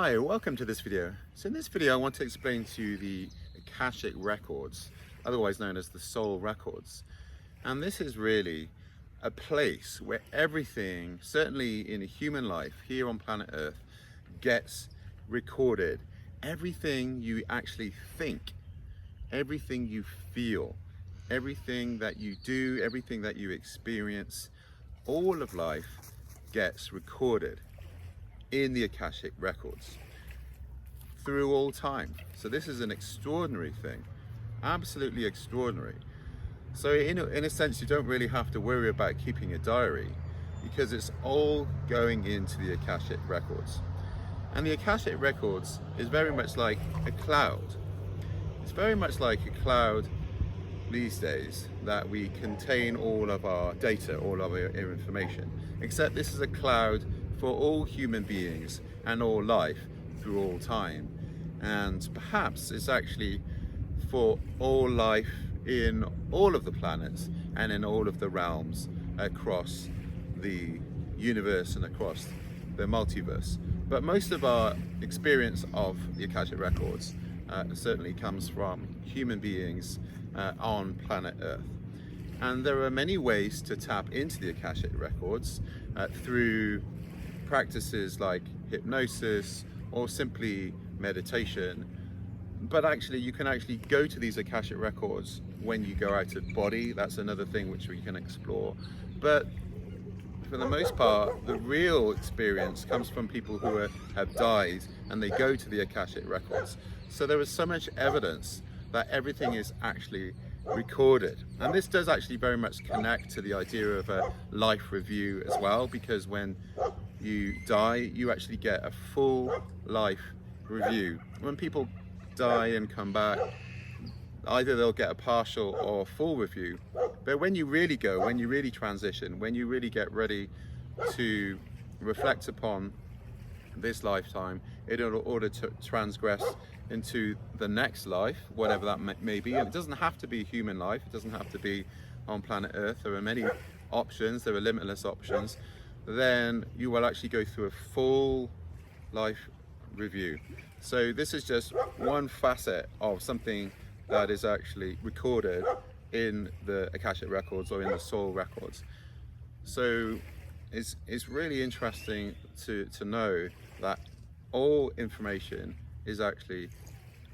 Hi, welcome to this video. So in this video I want to explain to you the Akashic records, otherwise known as the soul records. And this is really a place where everything, certainly in human life here on planet Earth, gets recorded. Everything you actually think, everything you feel, everything that you do, everything that you experience, all of life gets recorded in the Akashic records through all time. So this is an extraordinary thing, absolutely extraordinary. So in a sense, you don't really have to worry about keeping a diary because it's all going into the Akashic records. And the Akashic records is very much like a cloud. It's very much like a cloud these days that we contain all of our data, all of our information, except this is a cloud for all human beings and all life through all time. And perhaps it's actually for all life in all of the planets and in all of the realms across the universe and across the multiverse. But most of our experience of the Akashic records certainly comes from human beings on planet Earth. And there are many ways to tap into the Akashic records through practices like hypnosis or simply meditation. But actually you can actually go to these Akashic records when you go out of body. That's another thing which we can explore. But for the most part, the real experience comes from people who have died and they go to the Akashic records. So there is so much evidence that everything is actually recorded. And this does actually very much connect to the idea of a life review as well, because when you die, you actually get a full life review. When people die and come back, either they'll get a partial or full review. But when you really go, when you really transition, when you really get ready to reflect upon this lifetime in order to transgress into the next life, whatever that may be, and it doesn't have to be human life, it doesn't have to be on planet Earth, there are many options, there are limitless options, then you will actually go through a full life review. So this is just one facet of something that is actually recorded in the Akashic records or in the soul records. So it's really interesting to know that all information is actually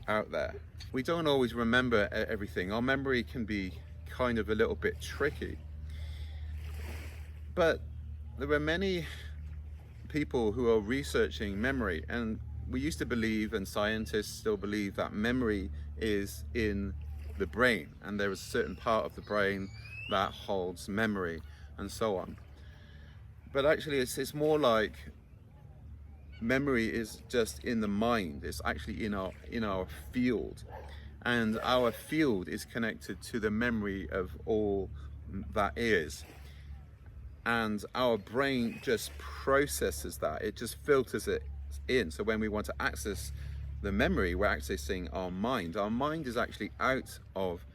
out there. We don't always remember everything. Our memory can be kind of a little bit tricky. But there are many people who are researching memory, and we used to believe, and scientists still believe, that memory is in the brain, and there is a certain part of the brain that holds memory and so on. But actually it's more like memory is just in the mind. It's actually in our field, and our field is connected to the memory of all that is. And our brain just processes that, it just filters it in. So when we want to access the memory, we're accessing our mind. Our mind is actually out of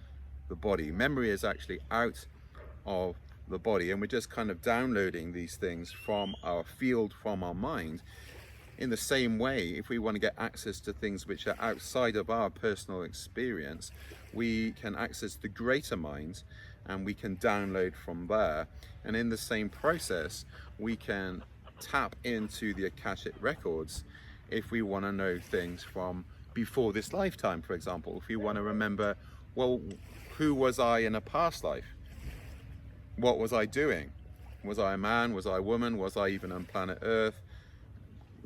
the body. Memory is actually out of the body, and we're just kind of downloading these things from our field, from our mind. In the same way, if we want to get access to things which are outside of our personal experience, we can access the greater mind and we can download from there. And in the same process, we can tap into the Akashic records if we want to know things from before this lifetime, for example. If we want to remember, well, who was I in a past life? What was I doing? Was I a man? Was I a woman? Was I even on planet Earth?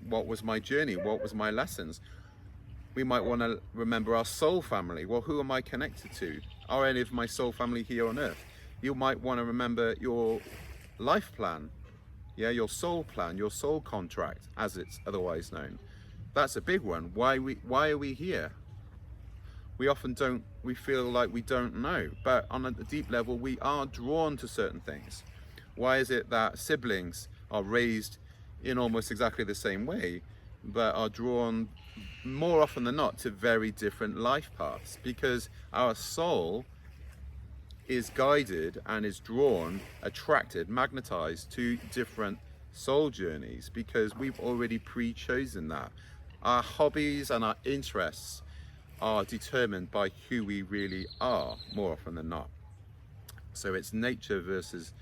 What was my journey? What was my lessons? We might want to remember our soul family. Well, who am I connected to? Are any of my soul family here on Earth? You might want to remember your life plan, yeah, your soul plan, your soul contract, as it's otherwise known. That's a big one. Why are we here? We often we feel like we don't know, but on a deep level, we are drawn to certain things. Why is it that siblings are raised in almost exactly the same way, but are drawn more often than not to very different life paths? Because our soul is guided and is drawn, attracted, magnetized to different soul journeys, because we've already pre-chosen that. Our hobbies and our interests are determined by who we really are, more often than not. So it's nature versus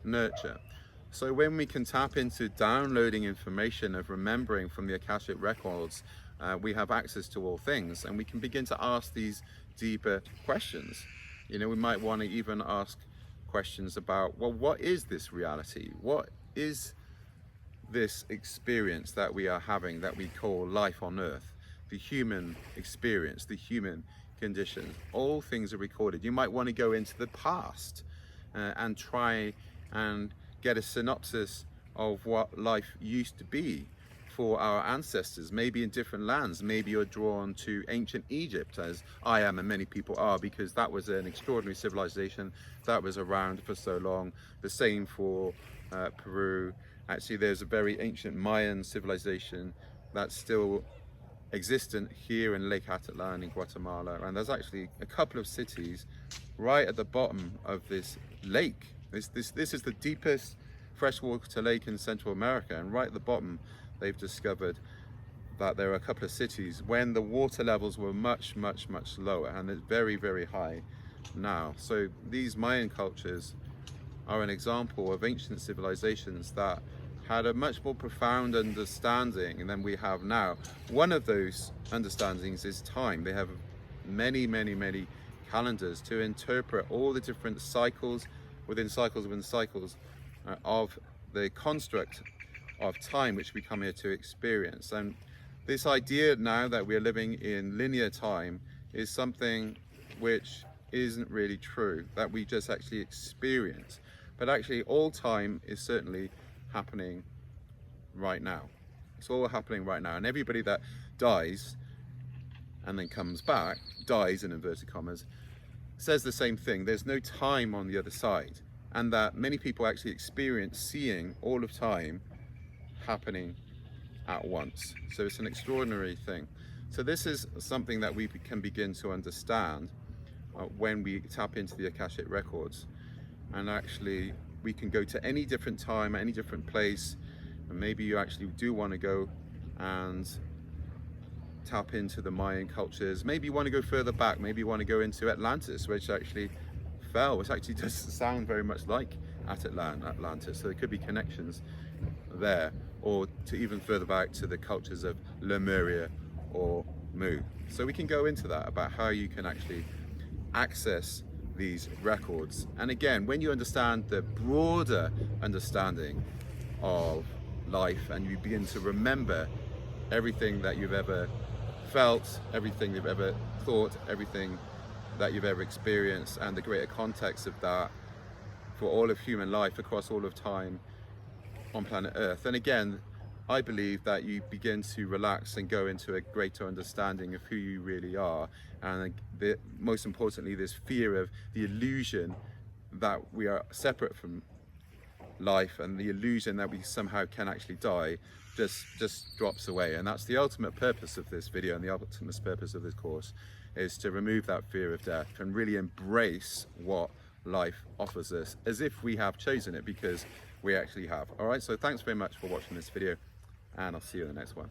nurture. So when we can tap into downloading information of remembering from the Akashic records, we have access to all things, and we can begin to ask these deeper questions. You know, we might want to even ask questions about, well, what is this reality? What is this experience that we are having, that we call life on earth? The human experience, the human condition. All things are recorded. You might want to go into the past and try and get a synopsis of what life used to be for our ancestors, maybe in different lands. Maybe you're drawn to ancient Egypt, as I am and many people are, because that was an extraordinary civilization that was around for so long. The same for Peru. Actually, there's a very ancient Mayan civilization that's still existent here in Lake Atitlan in Guatemala, and there's actually a couple of cities right at the bottom of this lake. This is the deepest freshwater lake in Central America, and right at the bottom they've discovered that there are a couple of cities when the water levels were much lower, and it's very high now. So these Mayan cultures are an example of ancient civilizations that had a much more profound understanding than we have now. One of those understandings is time. They have many calendars to interpret all the different cycles within cycles of the construct of time which we come here to experience. And this idea now that we're living in linear time is something which isn't really true, that we just actually experience. But actually all time is certainly happening right now. It's all happening right now, and everybody that dies and then comes back, dies in inverted commas, says the same thing. There's no time on the other side, and that many people actually experience seeing all of time happening at once. So it's an extraordinary thing. So this is something that we can begin to understand when we tap into the Akashic records, and actually we can go to any different time, any different place, and maybe you actually do want to go and tap into the Mayan cultures. Maybe you want to go further back. Maybe you want to go into Atlantis, which actually fell, which actually does sound very much like Atlantis. So there could be connections there, or to even further back to the cultures of Lemuria or Mu. So we can go into that, about how you can actually access these records. And again, when you understand the broader understanding of life, and you begin to remember everything that you've ever felt, everything you've ever thought, everything that you've ever experienced, and the greater context of that for all of human life across all of time on planet Earth. And again, I believe that you begin to relax and go into a greater understanding of who you really are, and most importantly, this fear of the illusion that we are separate from life, and the illusion that we somehow can actually die just drops away. And that's the ultimate purpose of this video, and the ultimate purpose of this course, is to remove that fear of death and really embrace what life offers us, as if we have chosen it, because we actually have. All right, so thanks very much for watching this video, and I'll see you in the next one.